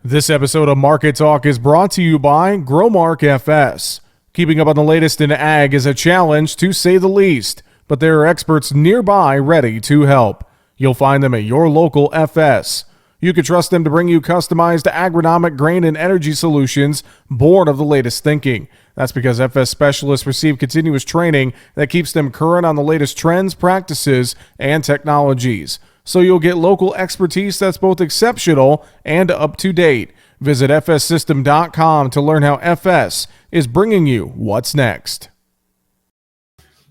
This episode of Market Talk is brought to you by Growmark FS. Keeping up on the latest in ag is a challenge, to say the least, but there are experts nearby ready to help. You'll find them at your local FS. You can trust them to bring you customized agronomic grain and energy solutions born of the latest thinking. That's because FS specialists receive continuous training that keeps them current on the latest trends, practices, and technologies. So you'll get local expertise that's both exceptional and up to date. Visit fssystem.com to learn how FS is bringing you what's next.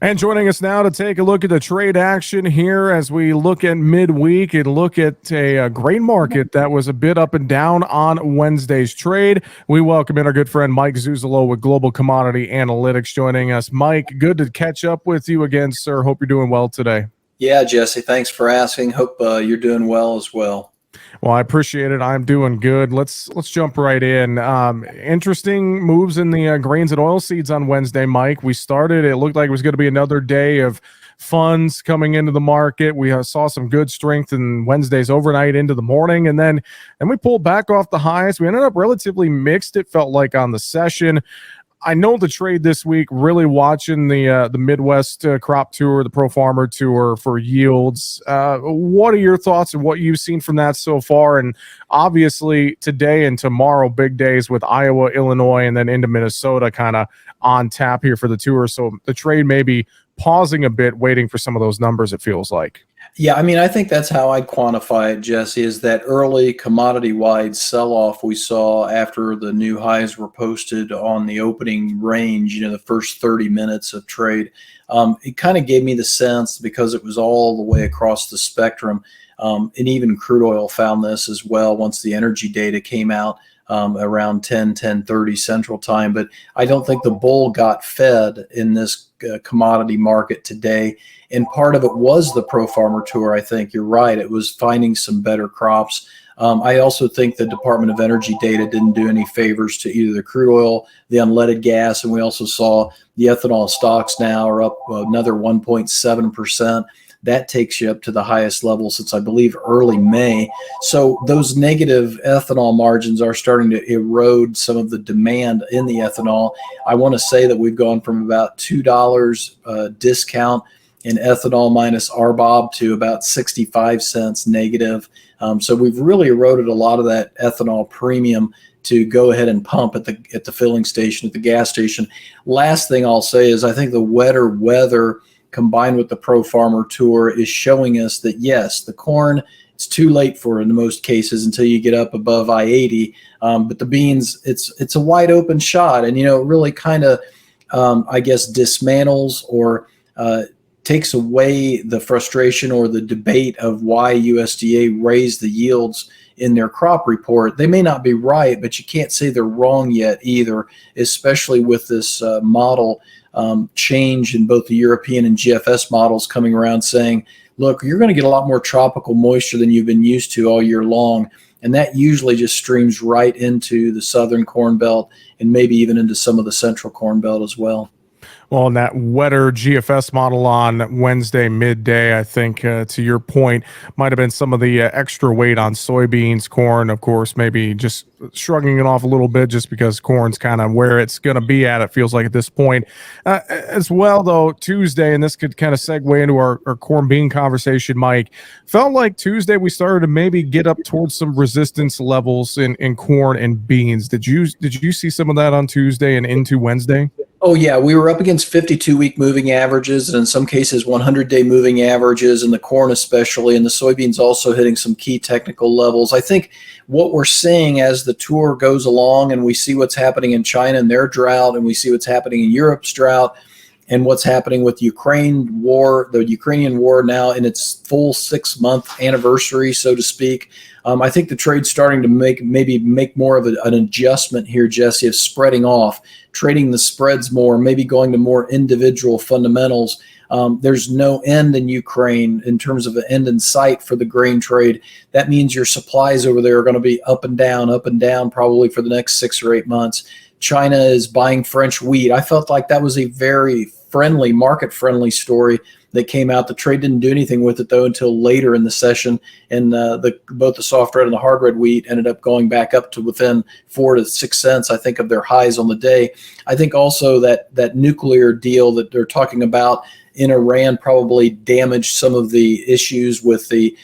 And joining us now to take a look at the trade action here as we look at midweek and look at a grain market that was a bit up and down on Wednesday's trade. We welcome in our good friend Mike Zuzolo with Global Commodity Analytics joining us. Mike, good to catch up with you again, sir. Hope you're doing well today. Yeah, Jesse, thanks for asking. Hope you're doing well as well. Well, I appreciate it. I'm doing good. Let's jump right in. Interesting moves in the grains and oilseeds on Wednesday, Mike. It looked like it was going to be another day of funds coming into the market. We saw some good strength in Wednesday's overnight into the morning, and then we pulled back off the highs. We ended up relatively mixed, it felt like, on the session. I know the trade this week, really watching the Midwest crop tour, the Pro Farmer Tour for yields. What are your thoughts and what you've seen from that so far? And obviously today and tomorrow, big days with Iowa, Illinois, and then into Minnesota kind of on tap here for the tour. So the trade may be pausing a bit, waiting for some of those numbers, it feels like. Yeah, I mean, I think that's how I'd quantify it, Jesse, is that early commodity-wide sell-off we saw after the new highs were posted on the opening range, the first 30 minutes of trade. It kind of gave me the sense, because it was all the way across the spectrum, and even crude oil found this as well once the energy data came out around 10:30 Central Time. But I don't think the bull got fed in this commodity market today. And part of it was the Pro Farmer Tour. I think you're right. It was finding some better crops. I also think the Department of Energy data didn't do any favors to either the crude oil, the unleaded gas, and we also saw the ethanol stocks now are up another 1.7%. That takes you up to the highest level since, I believe, early May. So those negative ethanol margins are starting to erode some of the demand in the ethanol. I want to say that we've gone from about $2 discount in ethanol minus RBOB to about 65 cents negative. So we've really eroded a lot of that ethanol premium to go ahead and pump at the filling station, at the gas station. Last thing I'll say is I think the wetter weather combined with the Pro Farmer Tour is showing us that, yes, the corn, it's too late for in most cases until you get up above I-80. But the beans, it's a wide open shot. And, it really kind of, I guess, dismantles or takes away the frustration or the debate of why USDA raised the yields in their crop report. They may not be right, but you can't say they're wrong yet either, especially with this model change in both the European and GFS models coming around saying, look, you're going to get a lot more tropical moisture than you've been used to all year long. And that usually just streams right into the southern Corn Belt and maybe even into some of the central Corn Belt as well. Well, in that wetter GFS model on Wednesday midday, I think, to your point, might have been some of the extra weight on soybeans, corn, of course, maybe just shrugging it off a little bit just because corn's kind of where it's going to be at, it feels like at this point. As well, though, Tuesday, and this could kind of segue into our corn bean conversation, Mike, felt like Tuesday we started to maybe get up towards some resistance levels in corn and beans. Did you see some of that on Tuesday and into Wednesday? Oh, yeah. We were up against 52-week moving averages and in some cases 100-day moving averages, in the corn especially, and the soybeans also hitting some key technical levels. I think what we're seeing as the tour goes along and we see what's happening in China and their drought, and we see what's happening in Europe's drought, and what's happening with the Ukrainian war now in its full 6-month anniversary, so to speak. I think the trade's starting to make more of an adjustment here, Jesse, of spreading off, trading the spreads more, maybe going to more individual fundamentals. There's no end in Ukraine in terms of an end in sight for the grain trade. That means your supplies over there are going to be up and down probably for the next 6 or 8 months. China is buying French wheat. I felt like that was a very friendly, market-friendly story that came out. The trade didn't do anything with it, though, until later in the session. And both the soft red and the hard red wheat ended up going back up to within 4 to 6 cents, I think, of their highs on the day. I think also that nuclear deal that they're talking about in Iran probably damaged some of the issues with the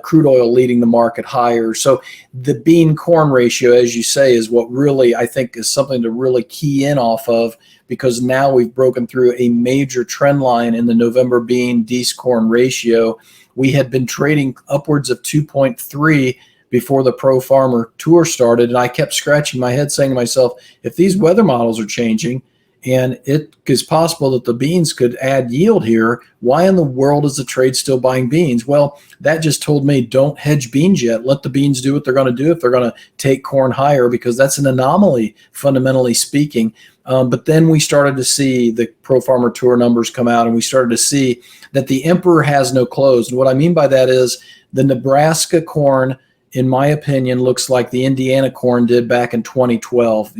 crude oil leading the market higher. So the bean corn ratio, as you say, is what really I think is something to really key in off of, because now we've broken through a major trend line in the November bean Dees corn ratio. We had been trading upwards of 2.3 before the Pro Farmer Tour started, and I kept scratching my head saying to myself, if these weather models are changing, and it is possible that the beans could add yield here, why in the world is the trade still buying beans? Well, that just told me don't hedge beans yet. Let the beans do what they're going to do if they're going to take corn higher, because that's an anomaly, fundamentally speaking. But then we started to see the Pro Farmer Tour numbers come out, and we started to see that the emperor has no clothes. And what I mean by that is the Nebraska corn, in my opinion, looks like the Indiana corn did back in 2012.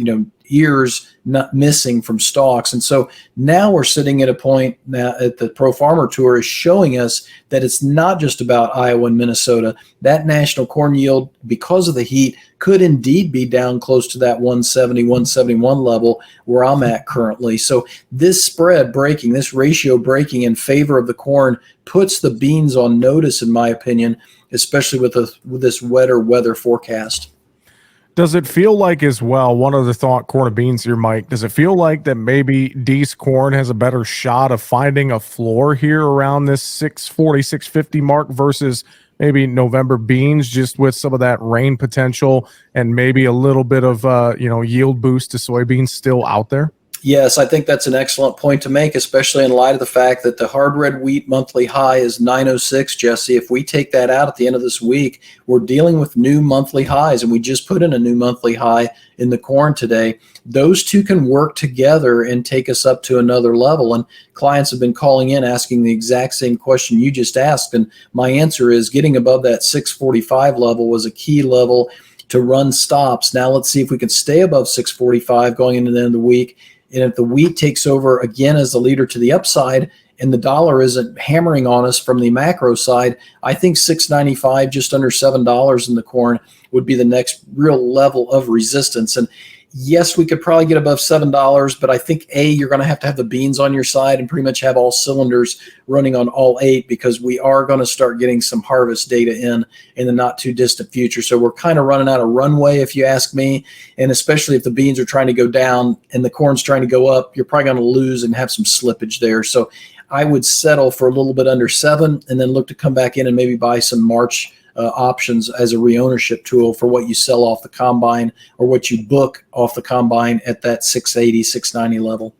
Ears not missing from stalks. And so now we're sitting at a point now at the Pro Farmer Tour is showing us that it's not just about Iowa and Minnesota. That national corn yield, because of the heat, could indeed be down close to that 170, 171 level where I'm at currently. So this spread breaking, this ratio breaking in favor of the corn puts the beans on notice, in my opinion, especially with this wetter weather forecast. Does it feel like as well, one other thought, corn and beans here, Mike, does it feel like that maybe Dees corn has a better shot of finding a floor here around this 640, 650 mark versus maybe November beans, just with some of that rain potential and maybe a little bit of yield boost to soybeans still out there? Yes, I think that's an excellent point to make, especially in light of the fact that the hard red wheat monthly high is 906, Jesse. If we take that out at the end of this week, we're dealing with new monthly highs, and we just put in a new monthly high in the corn today. Those two can work together and take us up to another level. And clients have been calling in asking the exact same question you just asked. And my answer is getting above that 645 level was a key level to run stops. Now let's see if we can stay above 645 going into the end of the week. And if the wheat takes over again as the leader to the upside and the dollar isn't hammering on us from the macro side, I think $6.95, just under $7 in the corn, would be the next real level of resistance. And yes, we could probably get above $7, but I think you're going to have the beans on your side and pretty much have all cylinders running on all 8, because we are going to start getting some harvest data in the not too distant future. So we're kind of running out of runway, if you ask me. And especially if the beans are trying to go down and the corn's trying to go up, you're probably going to lose and have some slippage there. So I would settle for a little bit under 7 and then look to come back in and maybe buy some March options as a re-ownership tool for what you sell off the combine or what you book off the combine at that 680, 690 level.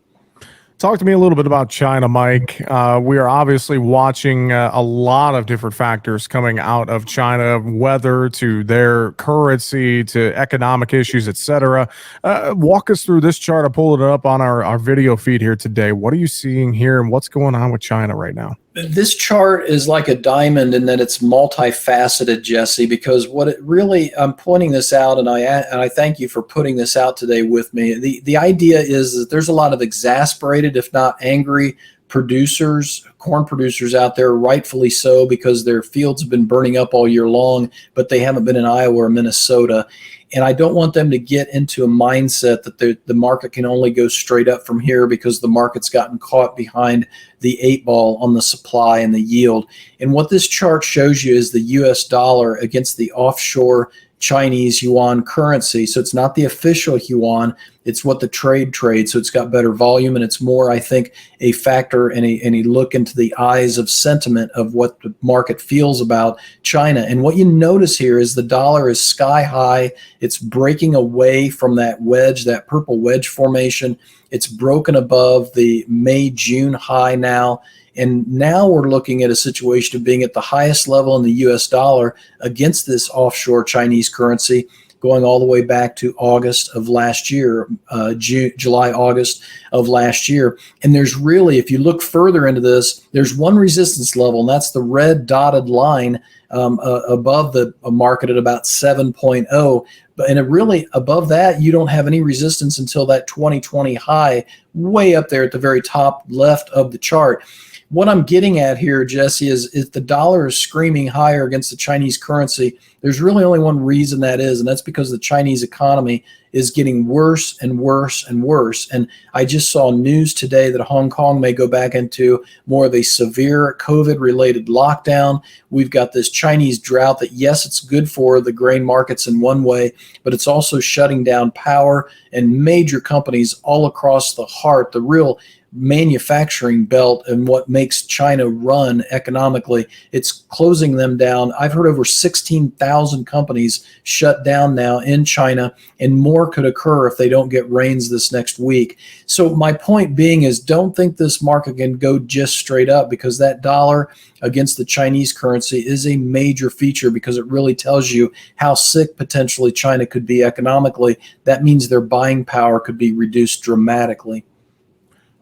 Talk to me a little bit about China, Mike. We are obviously watching a lot of different factors coming out of China, weather to their currency to economic issues, et cetera. Walk us through this chart. I pulled it up on our video feed here today. What are you seeing here and what's going on with China right now? This chart is like a diamond in that it's multifaceted, Jesse, because what it really, I'm pointing this out, and I thank you for putting this out today with me. The idea is that there's a lot of exasperated, if not angry, producers, corn producers out there, rightfully so, because their fields have been burning up all year long, but they haven't been in Iowa or Minnesota. And I don't want them to get into a mindset that the market can only go straight up from here because the market's gotten caught behind the 8 ball on the supply and the yield. And what this chart shows you is the US dollar against the offshore Chinese yuan currency. So it's not the official yuan, it's what the trade trades. So it's got better volume, and it's more, I think, a factor and a look into the eyes of sentiment of what the market feels about China. And what you notice here is the dollar is sky high. It's breaking away from that wedge, that purple wedge formation. It's broken above the May-June high now. And now we're looking at a situation of being at the highest level in the US dollar against this offshore Chinese currency, going all the way back to August of last year, July, August of last year. And there's really, if you look further into this, there's one resistance level, and that's the red dotted line above the market at about 7.0. And really above that, you don't have any resistance until that 2020 high way up there at the very top left of the chart. what I'm getting at here, Jesse, is the dollar is screaming higher against the Chinese currency. There's really only one reason that is, and that's because the Chinese economy is getting worse and worse and worse. And I just saw news today that Hong Kong may go back into more of a severe COVID-related lockdown. We've got this Chinese drought that, yes, it's good for the grain markets in one way, but it's also shutting down power and major companies all across the heart, the real manufacturing belt and what makes China run economically. It's closing them down. I've heard over 16,000 companies shut down now in China, and more could occur if they don't get rains this next week. So my point being is, don't think this market can go just straight up, because that dollar against the Chinese currency is a major feature, because it really tells you how sick potentially China could be economically. That means their buying power could be reduced dramatically.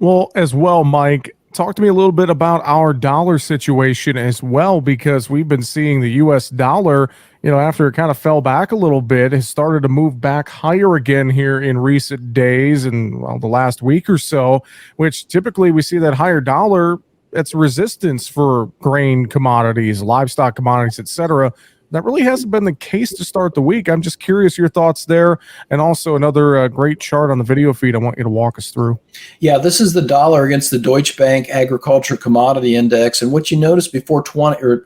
Well, as well, Mike, talk to me a little bit about our dollar situation as well, because we've been seeing the US dollar, after it kind of fell back a little bit, has started to move back higher again here in recent days and, well, the last week or so, which typically we see that higher dollar, that's resistance for grain commodities, livestock commodities, etc. That really hasn't been the case to start the week. I'm just curious your thoughts there. And also another great chart on the video feed I want you to walk us through. Yeah, this is the dollar against the Deutsche Bank Agriculture Commodity Index. And what you noticed before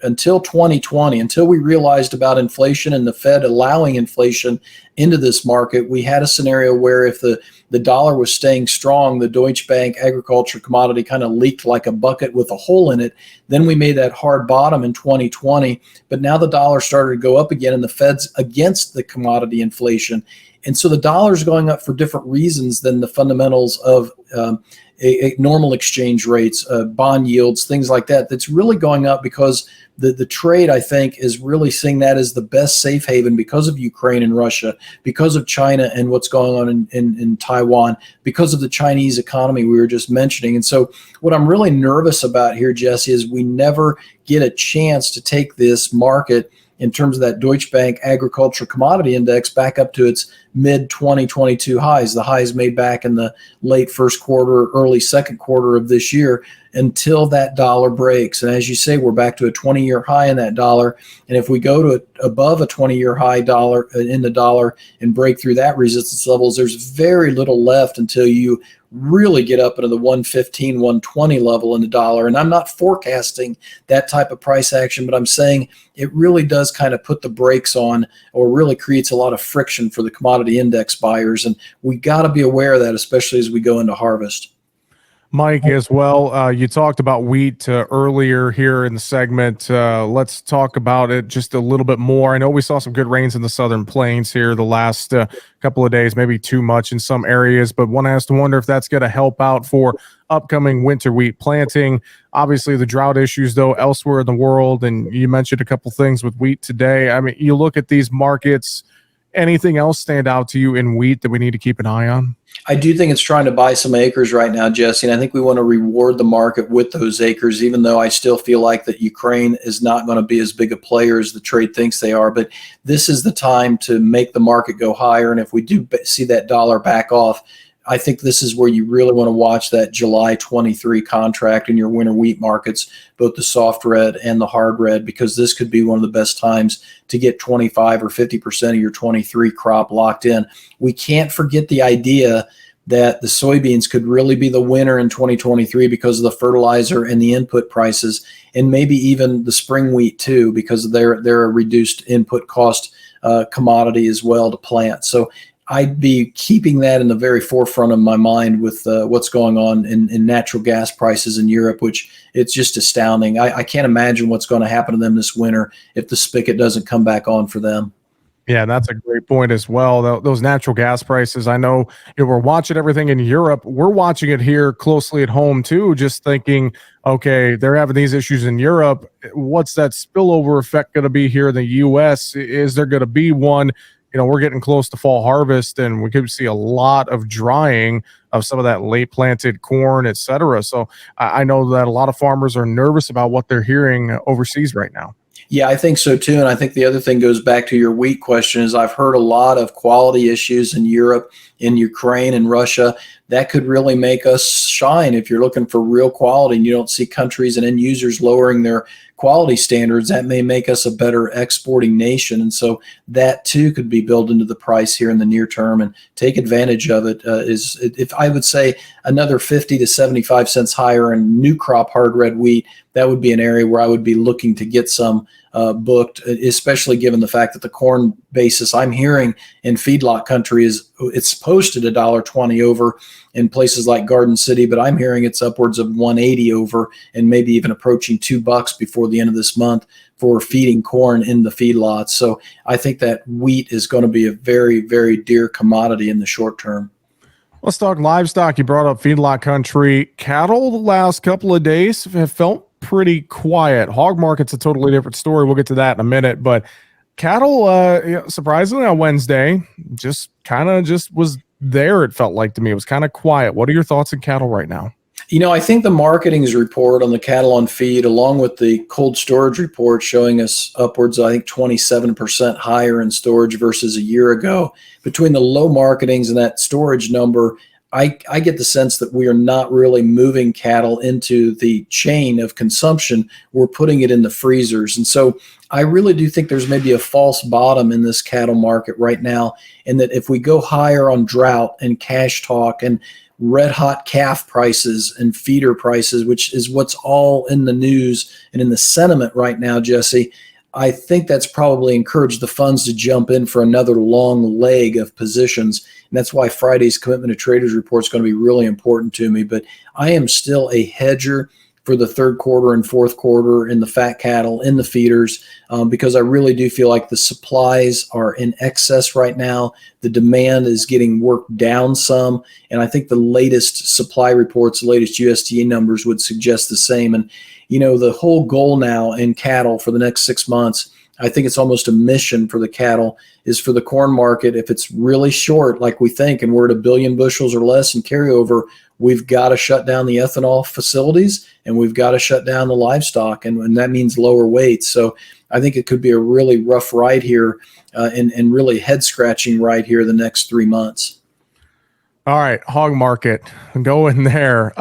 until 2020, until we realized about inflation and the Fed allowing inflation into this market, we had a scenario where if the dollar was staying strong, the Deutsche Bank Agriculture Commodity kind of leaked like a bucket with a hole in it. Then we made that hard bottom in 2020. But now the dollar started to go up again, and the Fed's against the commodity inflation. And so the dollar is going up for different reasons than the fundamentals of a normal exchange rates, bond yields, things like that. That's really going up because the trade, I think, is really seeing that as the best safe haven because of Ukraine and Russia, because of China and what's going on in Taiwan, because of the Chinese economy we were just mentioning. And so what I'm really nervous about here, Jesse, is we never get a chance to take this market in terms of that Deutsche Bank Agriculture Commodity Index back up to its mid 2022 highs, the highs made back in the late first quarter, early second quarter of this year, until that dollar breaks. And as you say, we're back to a 20-year high in that dollar. And if we go to above a 20-year high dollar in the dollar and break through that resistance levels, there's very little left until you really get up into the 115, 120 level in the dollar. And I'm not forecasting that type of price action, but I'm saying it really does kind of put the brakes on, or really creates a lot of friction for the commodity index buyers. And we got to be aware of that, especially as we go into harvest. Mike, as well, you talked about wheat earlier here in the segment. Let's talk about it just a little bit more. I know we saw some good rains in the southern plains here the last couple of days, maybe too much in some areas, but one has to wonder if that's going to help out for upcoming winter wheat planting. Obviously, the drought issues, though, elsewhere in the world, and you mentioned a couple things with wheat today. I mean, you look at these markets, anything else stand out to you in wheat that we need to keep an eye on? I do think it's trying to buy some acres right now, Jesse, and I think we want to reward the market with those acres, even though I still feel like that Ukraine is not going to be as big a player as the trade thinks they are. But this is the time to make the market go higher, and if we do see that dollar back off, I think this is where you really want to watch that July 23 contract in your winter wheat markets, both the soft red and the hard red, because this could be one of the best times to get 25 or 50% of your 23 crop locked in. We can't forget the idea that the soybeans could really be the winner in 2023 because of the fertilizer and the input prices, and maybe even the spring wheat too, because they're a reduced input cost commodity as well to plant. So I'd be keeping that in the very forefront of my mind with what's going on in natural gas prices in Europe, which it's just astounding. I can't imagine what's going to happen to them this winter if the spigot doesn't come back on for them. Yeah, that's a great point as well. Those natural gas prices, I know we're watching everything in Europe. We're watching it here closely at home too, just thinking, okay, they're having these issues in Europe. What's that spillover effect going to be here in the U.S.? Is there going to be one? We're getting close to fall harvest, and we could see a lot of drying of some of that late planted corn, et cetera. So I know that a lot of farmers are nervous about what they're hearing overseas right now. Yeah, I think so too. And I think the other thing goes back to your wheat question is I've heard a lot of quality issues in Europe, in Ukraine and Russia. that could really make us shine. If you're looking for real quality and you don't see countries and end users lowering their quality standards, that may make us a better exporting nation. And so that too could be built into the price here in the near term, and take advantage of it. Is, if I would say, another 50 to 75 cents higher in new crop hard red wheat, that would be an area where I would be looking to get some booked, especially given the fact that the corn basis I'm hearing in feedlot country it's posted $1.20 over in places like Garden City, but I'm hearing it's upwards of 180 over, and maybe even approaching $2 before the end of this month for feeding corn in the feedlots. So I think that wheat is going to be a very, very dear commodity in the short term. Let's talk livestock. You brought up feedlot country. Cattle the last couple of days have felt pretty quiet. Hog market's a totally different story. We'll get to that in a minute. But cattle, surprisingly on Wednesday, just was there. It felt like to me it was kind of quiet. What are your thoughts on cattle right now? I think the marketing's report on the cattle on feed, along with the cold storage report showing us upwards, I think 27% higher in storage versus a year ago. Between the low marketings and that storage number, I get the sense that we are not really moving cattle into the chain of consumption. We're putting it in the freezers. And so I really do think there's maybe a false bottom in this cattle market right now, and that if we go higher on drought and cash talk and red hot calf prices and feeder prices, which is what's all in the news and in the sentiment right now, Jesse, I think that's probably encouraged the funds to jump in for another long leg of positions. And that's why Friday's Commitment to Traders report is going to be really important to me. But I am still a hedger for the third quarter and fourth quarter in the fat cattle, in the feeders, because I really do feel like the supplies are in excess right now. The demand is getting worked down some. And I think the latest supply reports, the latest USDA numbers would suggest the same. And, the whole goal now in cattle for the next 6 months, I think it's almost a mission for the cattle, is for the corn market. If it's really short, like we think, and we're at 1 billion bushels or less in carryover, we've got to shut down the ethanol facilities, and we've got to shut down the livestock, and that means lower weights. So I think it could be a really rough ride here, and really head scratching right here the next 3 months. All right, hog market, go in there.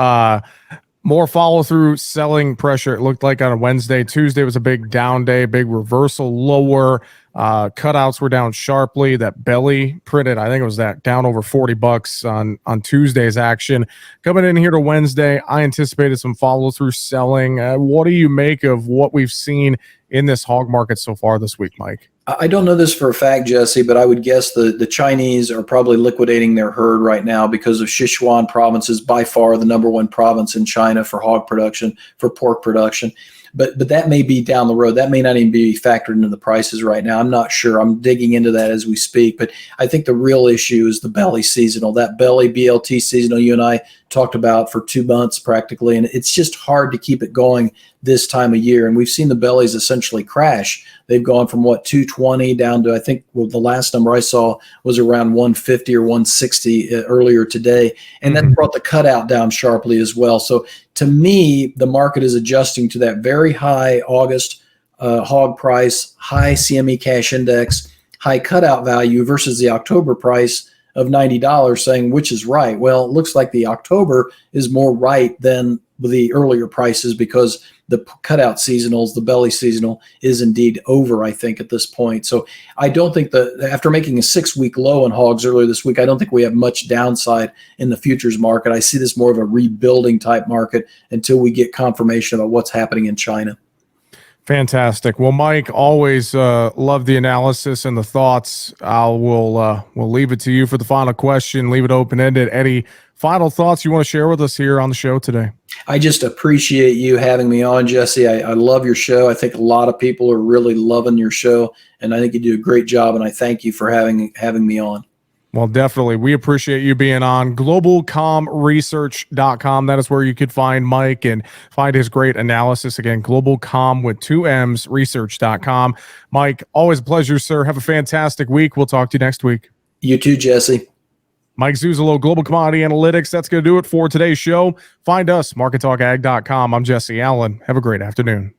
More follow-through selling pressure, it looked like, on a Wednesday. Tuesday was a big down day, big reversal lower. Cutouts were down sharply. That belly printed, I think it was that down over $40 on Tuesday's action. Coming in here to Wednesday, I anticipated some follow-through selling. What do you make of what we've seen in this hog market so far this week, Mike? I don't know this for a fact, Jesse, but I would guess the Chinese are probably liquidating their herd right now, because of Sichuan province is by far the number one province in China for hog production, for pork production. But that may be down the road. That may not even be factored into the prices right now. I'm not sure. I'm digging into that as we speak. But I think the real issue is the belly seasonal. That belly BLT seasonal you and I talked about for 2 months practically. And it's just hard to keep it going this time of year. And we've seen the bellies essentially crash. They've gone from 220 down to, I think, the last number I saw was around 150 or 160 earlier today. And that brought the cutout down sharply as well. So to me, the market is adjusting to that very high August hog price, high CME cash index, high cutout value versus the October price of $90, saying which is right. Well, it looks like the October is more right than the earlier prices, because the cutout seasonals, the belly seasonal, is indeed over, I think, at this point. So I don't think after making a 6-week low in hogs earlier this week, I don't think we have much downside in the futures market. I see this more of a rebuilding type market until we get confirmation about what's happening in China. Fantastic. Well, Mike, always love the analysis and the thoughts. We'll leave it to you for the final question. Leave it open-ended. Any final thoughts you want to share with us here on the show today? I just appreciate you having me on, Jesse. I love your show. I think a lot of people are really loving your show, and I think you do a great job, and I thank you for having me on. Well, definitely. We appreciate you being on. globalcomresearch.com. That is where you could find Mike and find his great analysis. Again, globalcom with 2 M's, research.com. Mike, always a pleasure, sir. Have a fantastic week. We'll talk to you next week. You too, Jesse. Mike Zuzolo, Global Commodity Analytics. That's going to do it for today's show. Find us, markettalkag.com. I'm Jesse Allen. Have a great afternoon.